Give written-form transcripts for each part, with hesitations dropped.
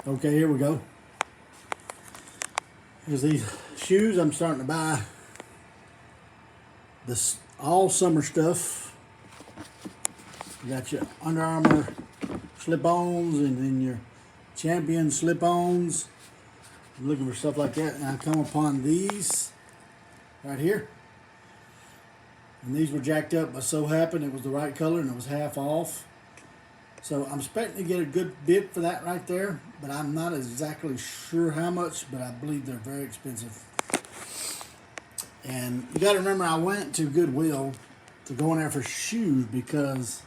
Okay, here we go. Here's these shoes. I'm starting to buy this all summer stuff. You got your Under Armour slip-ons and then your Champion slip-ons. I'm looking for stuff like that, and I come upon these right here. And these were jacked up, but so happened it was the right color and it was half off. So I'm expecting to get a good bid for that right there, but I'm not exactly sure how much, but I believe they're very expensive. And you got to remember, I went to Goodwill to go in there for shoes because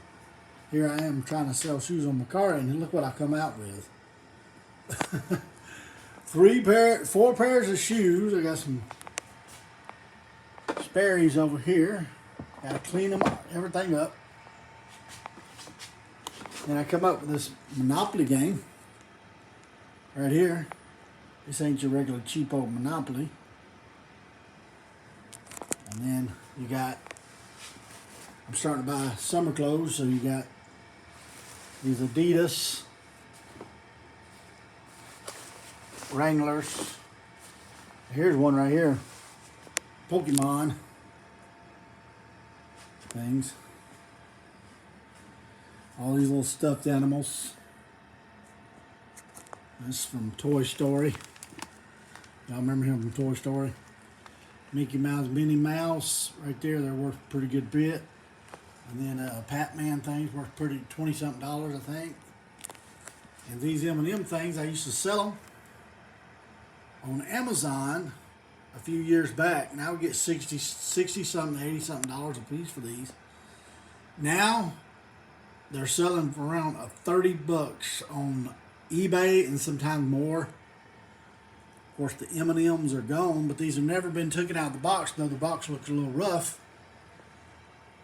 here I am trying to sell shoes on Macari, and look what I come out with. 4 pairs of shoes. I got some Sperry's over here. Got to clean them up, everything up. And I come up with this Monopoly game right here. This ain't your regular cheap old Monopoly. And then you got, I'm starting to buy summer clothes, so you got these Adidas Wranglers. Here's one right here. Pokemon things. All these little stuffed animals. This is from Toy Story. Y'all remember him from Toy Story? Mickey Mouse, Minnie Mouse, right there. They're worth a pretty good bit. And then Pac-Man things worth pretty $20-something, I think. And these M&M things, I used to sell them on Amazon a few years back. Now we get 60-something, $80-something a piece for these. Now they're selling for around $30 on eBay and sometimes more. Of course, the M&Ms are gone, but these have never been taken out of the box, though the box looks a little rough.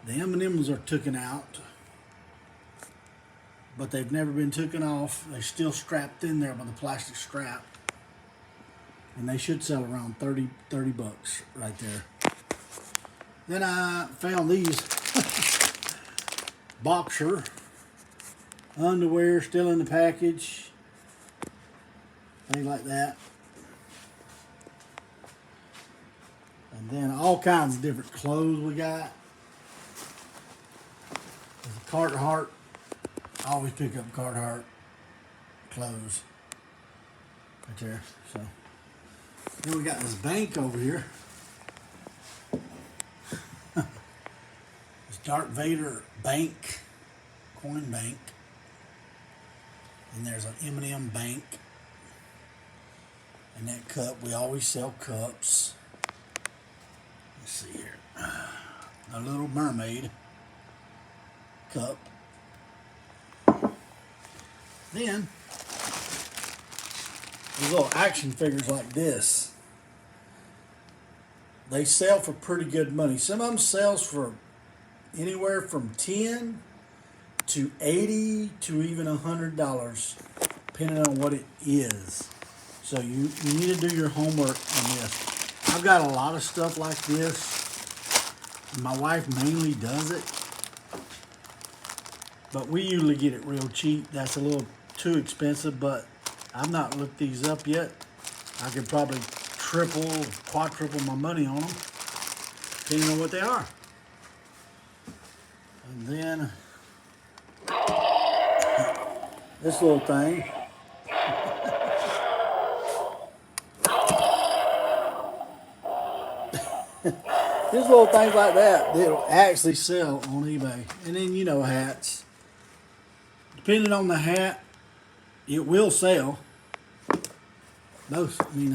The M&Ms are taken out, but they've never been taken off. They're still strapped in there by the plastic strap. And they should sell around $30 right there. Then I found these boxer underwear still in the package. Things like that. And then all kinds of different clothes we got. There's a Carhartt. I always pick up Carhartt clothes. Right there. So then we got this bank over here. This Darth Vader bank, coin bank. And there's an M&M bank. And that cup, we always sell cups. Let's see here. A Little Mermaid cup. Then these little action figures like this. They sell for pretty good money. Some of them sells for anywhere from $10 to $80 to even $100, depending on what it is. So you need to do your homework on this. I've got a lot of stuff like this. My wife mainly does it, but we usually get it real cheap. That's a little too expensive, but I've not looked these up yet. I could probably triple, quadruple my money on them, depending on what they are. And then this little thing. There's little things like that that'll actually sell on eBay. And then, you know, hats. Depending on the hat, it will sell. The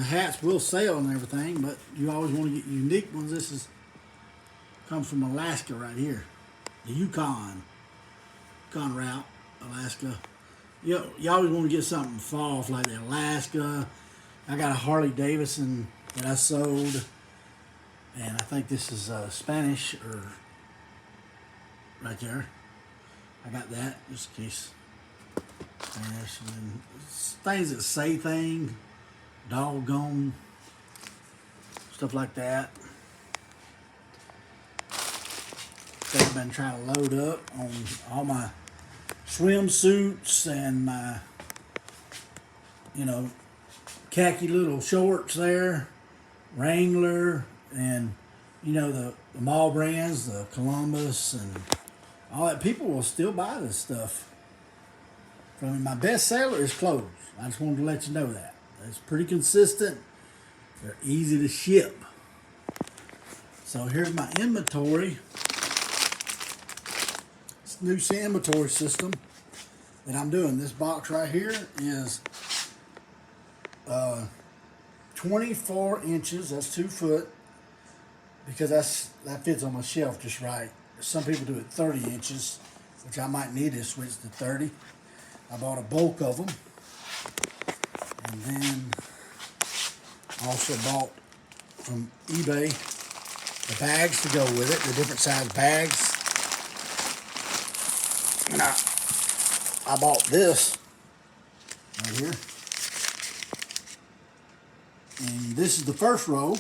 hats will sell and everything, but you always want to get unique ones. This comes from Alaska right here. The Yukon route, Alaska. You always want to get something fall off like that. Alaska. I got a Harley Davidson that I sold. And I think this is Spanish or right there. I got that just in case. Spanish. And then things that say thing, doggone, stuff like that. I've been trying to load up on all my swimsuits and my you know, khaki little shorts there, Wrangler, and you know the mall brands, the Columbus, and all that. People will still buy this stuff. I mean, my best seller is clothes. I just wanted to let you know that. It's pretty consistent. They're easy to ship. So here's my inventory. This new inventory system that I'm doing. This box right here is 24 inches. That's 2 foot, because that fits on my shelf just right. Some people do it 30 inches, which I might need to switch to 30. I bought a bulk of them, and then also bought from eBay the bags to go with it, the different size bags. And I bought this right here. And this is the first row.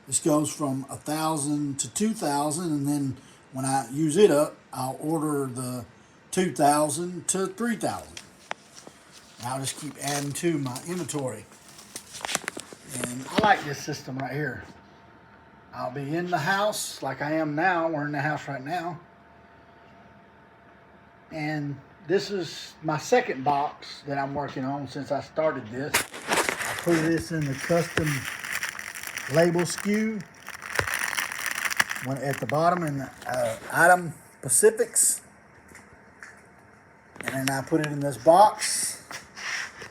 This goes from 1,000 to 2,000, and then when I use it up, I'll order the 2,000 to 3,000. I'll just keep adding to my inventory. And I like this system right here. I'll be in the house like I am now. We're in the house right now. And this is my second box that I'm working on since I started this. I put this in the custom label SKU at the bottom in the item Pacifics. And then I put it in this box.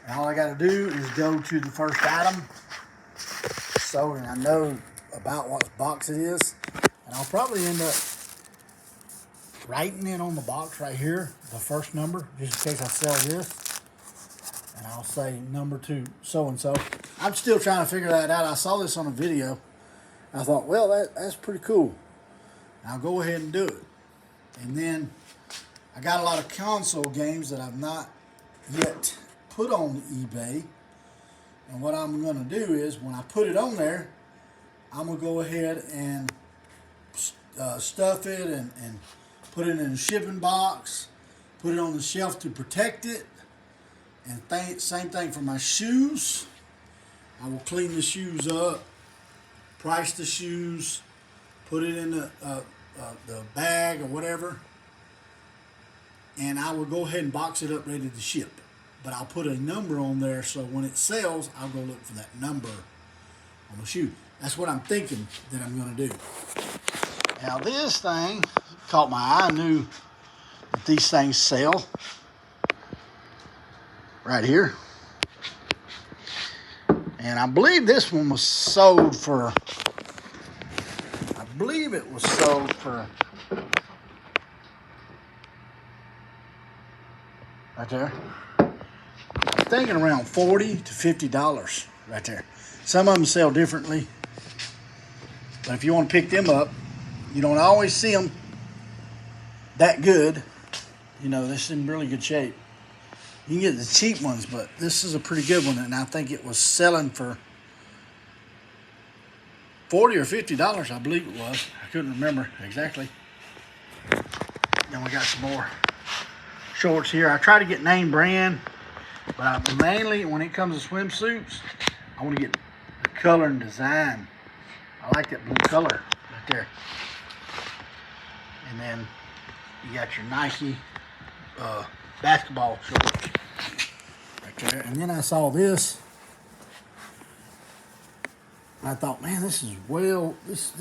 And all I got to do is go to the first item. So, and I know about what box it is. And I'll probably end up writing it on the box right here, the first number, just in case I sell this. And I'll say number 2 so-and-so. I'm still trying to figure that out. I saw this on a video. I thought, well, that's pretty cool. I'll go ahead and do it. And then I got a lot of console games that I've not yet put on eBay. And what I'm going to do is, when I put it on there, I'm going to go ahead and stuff it and put it in a shipping box, put it on the shelf to protect it. And same thing for my shoes. I will clean the shoes up, price the shoes, put it in the bag or whatever, and I will go ahead and box it up ready to ship. But I'll put a number on there, so when it sells, I'll go look for that number on the shoe. That's what I'm thinking that I'm going to do. Now this thing caught my eye. I knew that these things sell right here. And I believe this one was sold for, right there, I'm thinking around $40 to $50 right there. Some of them sell differently, but if you want to pick them up, you don't always see them that good. You know, this is in really good shape. You can get the cheap ones, but this is a pretty good one, and I think it was selling for $40 or $50, I believe it was. I couldn't remember exactly. Then we got some more shorts here. I try to get name brand, but mainly when it comes to swimsuits, I want to get the color and design. I like that blue color right there. And then you got your Nike basketball shorts right there. And then I saw this. I thought, man, this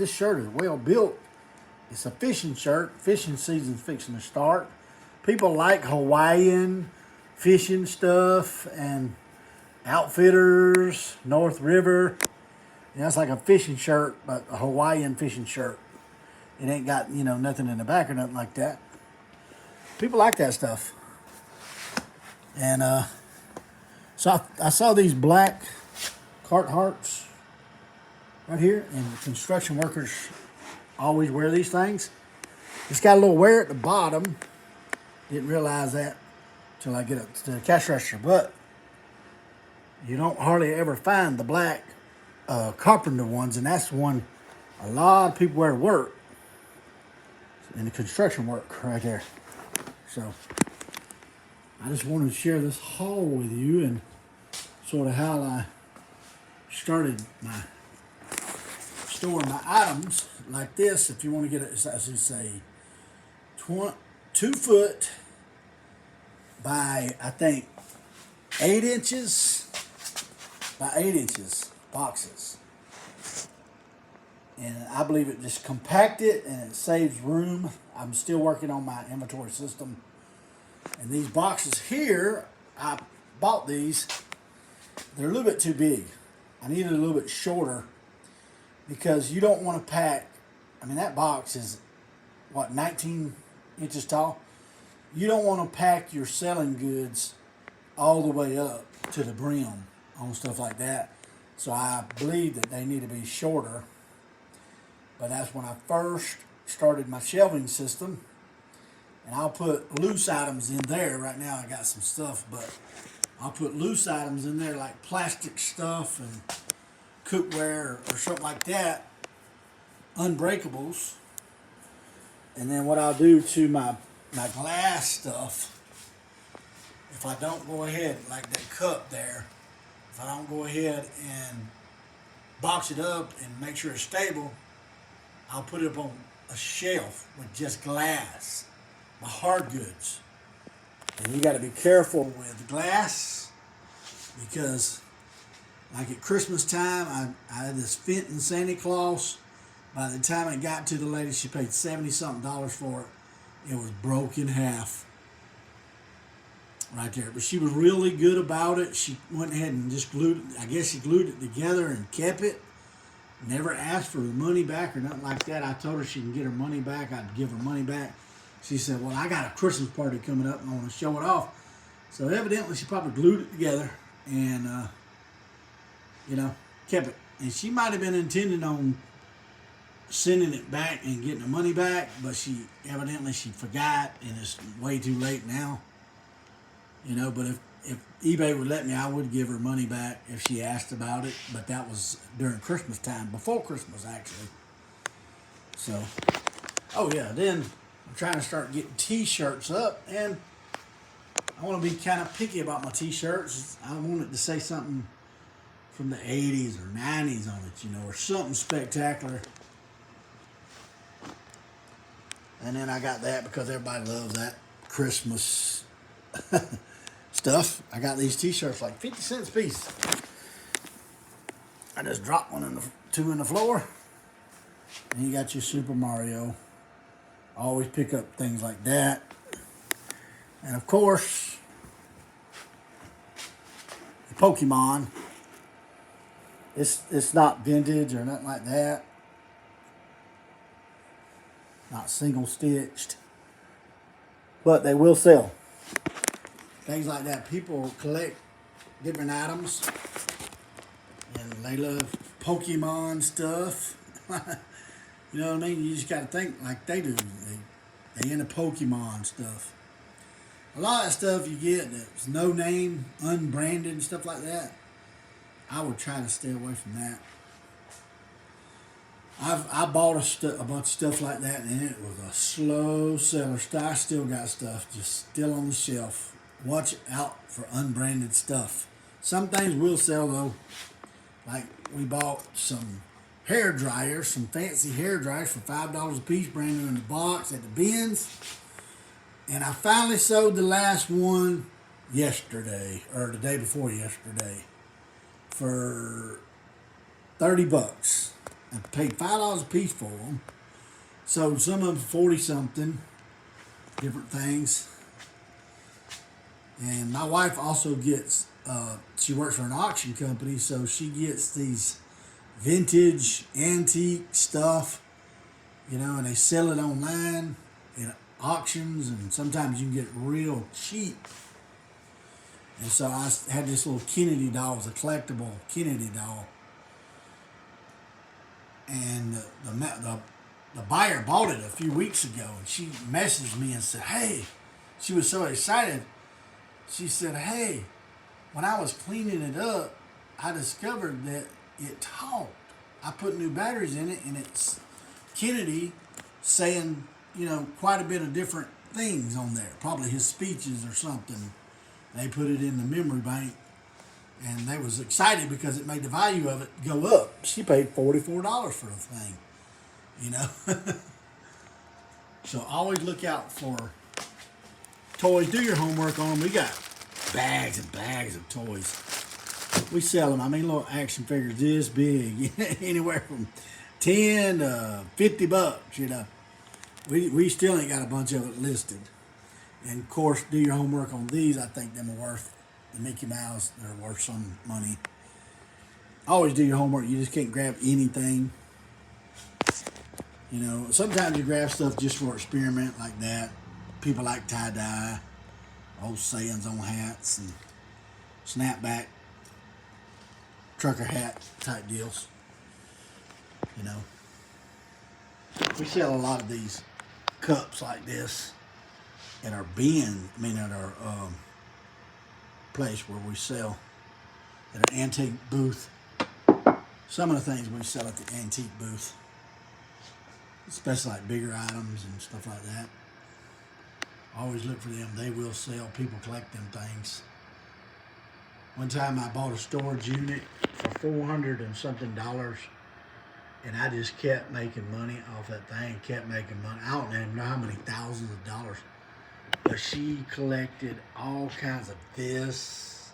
shirt is well built. It's a fishing shirt. Fishing season's fixing to start. People like Hawaiian fishing stuff and Outfitters, North River. You know, it's like a fishing shirt, but a Hawaiian fishing shirt. It ain't got, you know, nothing in the back or nothing like that. People like that stuff. And so I saw these black Carhartts right here, and construction workers always wear these things. It's got a little wear at the bottom. Didn't realize that until I get up to the cash register. But you don't hardly ever find the black carpenter ones, and that's one a lot of people wear to work in the construction work right there. So I just wanted to share this haul with you, and sort of how I started my storing my items like this. If you want to get it, as you say, 2 foot by, I think, 8 inches by 8 inches boxes. And I believe it just compacts it and it saves room. I'm still working on my inventory system. And these boxes here, I bought these. They're a little bit too big. I needed a little bit shorter because you don't want to pack. I mean, that box is, what, 19 inches tall? You don't want to pack your selling goods all the way up to the brim on stuff like that. So I believe that they need to be shorter. But that's when I first started my shelving system. And I'll put loose items in there. Right now I got some stuff, but I'll put loose items in there like plastic stuff and cookware or something like that. Unbreakables. And then what I'll do to my glass stuff, if I don't go ahead, like that cup there, if I don't go ahead and box it up and make sure it's stable, I'll put it up on a shelf with just glass, my hard goods. And you got to be careful with glass because, like at Christmas time, I had this Fenton Santa Claus. By the time it got to the lady, she paid $70-something for it. It was broke in half right there. But she was really good about it. She went ahead and just glued it. I guess she glued it together and kept it. Never asked for her money back or nothing like that. I told her she can get her money back. I'd give her money back. She said, well, I got a Christmas party coming up and I want to show it off. So evidently she probably glued it together and, kept it. And she might have been intending on sending it back and getting the money back, but she forgot and it's way too late now. But if eBay would let me, I would give her money back if she asked about it. But that was during Christmas time, before Christmas actually. So, oh yeah, then I'm trying to start getting T-shirts up, and I want to be kind of picky about my T-shirts. I want it to say something from the 80s or 90s on it, or something spectacular. And then I got that because everybody loves that Christmas stuff. I got these T-shirts like 50 cents a piece. I just dropped two in the floor. And you got your Super Mario. I always pick up things like that. And of course, the Pokemon. It's not vintage or nothing like that. Not single stitched. But they will sell. Things like that. People collect different items. And they love Pokemon stuff. You know what I mean? You just got to think like they do. They into Pokemon stuff. A lot of stuff you get that's no name, unbranded and stuff like that, I would try to stay away from that. I bought a bunch of stuff like that, and it was a slow seller. I still got stuff just still on the shelf. Watch out for unbranded stuff. Some things will sell though. Like we bought some hair dryers, some fancy hair dryers for $5 a piece, brand new in the box at the bins. And I finally sold the last one yesterday, or the day before yesterday, for $30. I paid $5 a piece for them. Sold some of them 40 something, different things. And my wife also gets, she works for an auction company, so she gets these vintage, antique stuff, and they sell it online in auctions, and sometimes you can get it real cheap. And so I had this little Kennedy doll, it was a collectible Kennedy doll. And the buyer bought it a few weeks ago, and she messaged me and said, hey, she was so excited. She said, hey, when I was cleaning it up, I discovered that it talked. I put new batteries in it, and it's Kennedy saying, quite a bit of different things on there. Probably his speeches or something. They put it in the memory bank. And they was excited because it made the value of it go up. She paid $44 for the thing, you know. So always look out for toys. Do your homework on them. We got bags and bags of toys. We sell them. I mean, little action figures this big, anywhere from 10 to 50 bucks, you know. We still ain't got a bunch of it listed. And of course, do your homework on these. I think them are worth the Mickey Mouse. They're worth some money. Always do your homework. You just can't grab anything. You know, sometimes you grab stuff just for experiment like that. People like tie-dye, old sayings on hats, and snapback, trucker hat type deals. You know, we sell a lot of these cups like this at our at our place where we sell, at our antique booth. Some of the things we sell at the antique booth, especially like bigger items and stuff like that. Always look for them. They will sell. People collect them things. One time I bought a storage unit for $400 and something, and I just kept making money off that thing. Kept making money. I don't even know how many thousands of dollars. But she collected all kinds of this.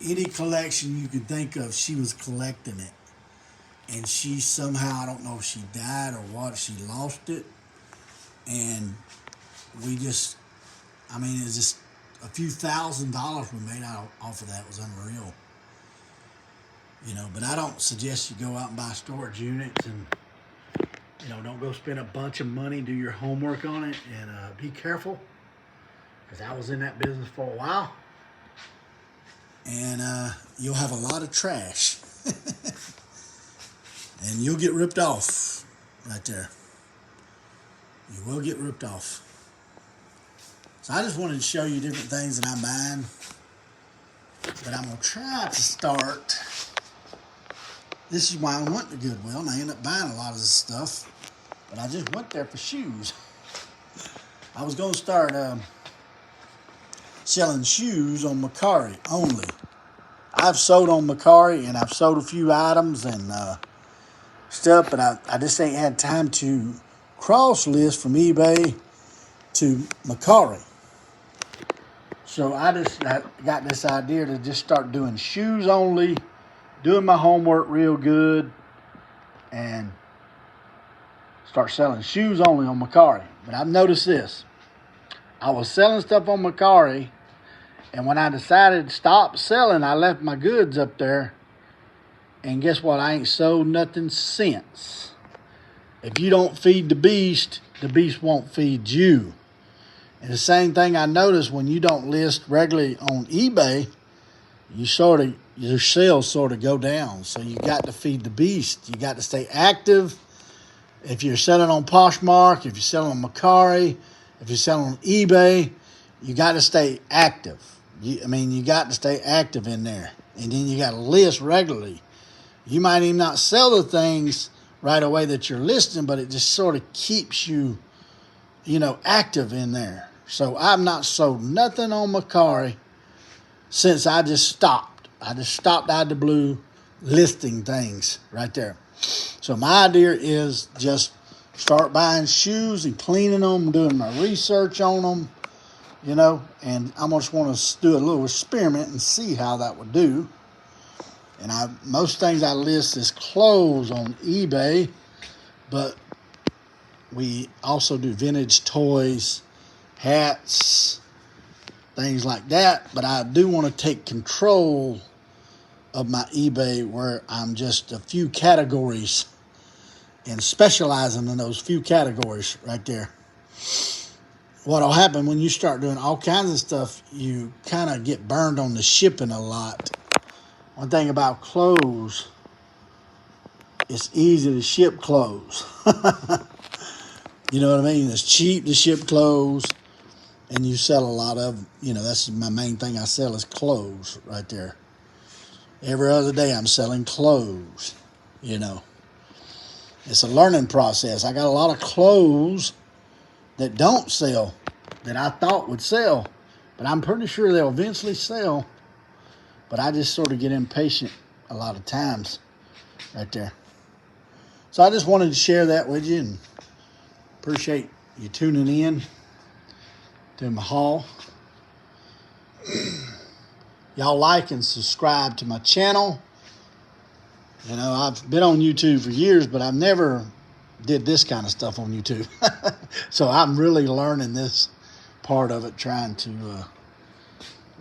Any collection you could think of, she was collecting it. And she somehow, I don't know if she died or what, she lost it. And we just, I mean, it's just a few $1,000s we made off of that. It was unreal. You know, but I don't suggest you go out and buy storage units and, you know, don't go spend a bunch of money. Do your homework on it and be careful, because I was in that business for a while. And you'll have a lot of trash. And you'll get ripped off right there. You will get ripped off. So I just wanted to show you different things that I'm buying. But I'm going to try to start. This is why I went to Goodwill, and I ended up buying a lot of this stuff. But I just went there for shoes. I was going to start selling shoes on Macari only. I've sold on Macari, and I've sold a few items and stuff, but I just ain't had time to cross list from eBay to Macari. So I got this idea to just start doing shoes only, doing my homework real good, and start selling shoes only on Macari. But I've noticed this. I was selling stuff on Macari, and when I decided to stop selling, I left my goods up there. And guess what? I ain't sold nothing since. If you don't feed the beast won't feed you. And the same thing I noticed when you don't list regularly on eBay, your sales sort of go down. So you got to feed the beast. You got to stay active. If you're selling on Poshmark, if you're selling on Macari, if you're selling on eBay, you got to stay active. You got to stay active in there. And then you got to list regularly. You might even not sell the things right away that you're listing, but it just sort of keeps you, active in there. So I've not sold nothing on Macari since I just stopped. I just stopped out of the blue listing things right there. So my idea is just start buying shoes and cleaning them, doing my research on them, and I just want to do a little experiment and see how that would do. And most things I list is clothes on eBay, but we also do vintage toys, hats, things like that. But I do want to take control of my eBay where I'm just a few categories and specializing in those few categories right there. What'll happen when you start doing all kinds of stuff, you kind of get burned on the shipping a lot. One thing about clothes, it's easy to ship clothes. You know what I mean? It's cheap to ship clothes, and you sell a lot of, that's my main thing I sell is clothes right there. Every other day I'm selling clothes, It's a learning process. I got a lot of clothes that don't sell, that I thought would sell, but I'm pretty sure they'll eventually sell. But I just sort of get impatient a lot of times right there. So I just wanted to share that with you and appreciate you tuning in to my haul. Y'all like and subscribe to my channel. You know, I've been on YouTube for years, but I've never did this kind of stuff on YouTube. So I'm really learning this part of it, trying to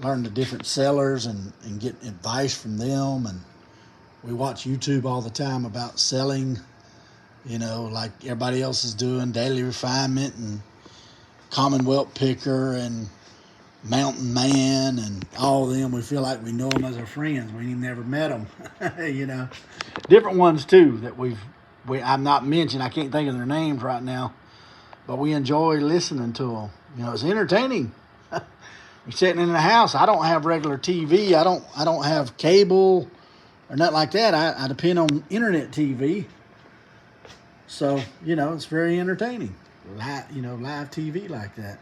learn the different sellers and get advice from them. And we watch YouTube all the time about selling, you know, like everybody else is doing, Daily Refinement and Commonwealth Picker and Mountain Man and all of them. We feel like we know them as our friends. We ain't never met them. You know, different ones too that I'm not mentioning. I can't think of their names right now, but we enjoy listening to them. You know, it's entertaining. You're sitting in the house. I don't have regular TV. I don't have cable or nothing like that. I depend on internet TV. So, you know, it's very entertaining. Live TV like that.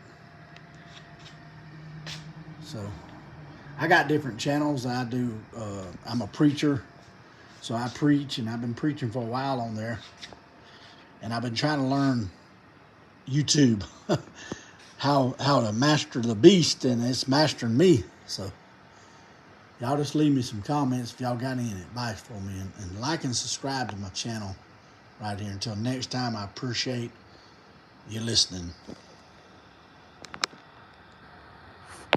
So, I got different channels. I do. I'm a preacher, so I preach, and I've been preaching for a while on there. And I've been trying to learn YouTube how to master the beast, and it's mastering me. So, y'all just leave me some comments if y'all got any advice for me, and like and subscribe to my channel right here. Until next time, I appreciate you listening.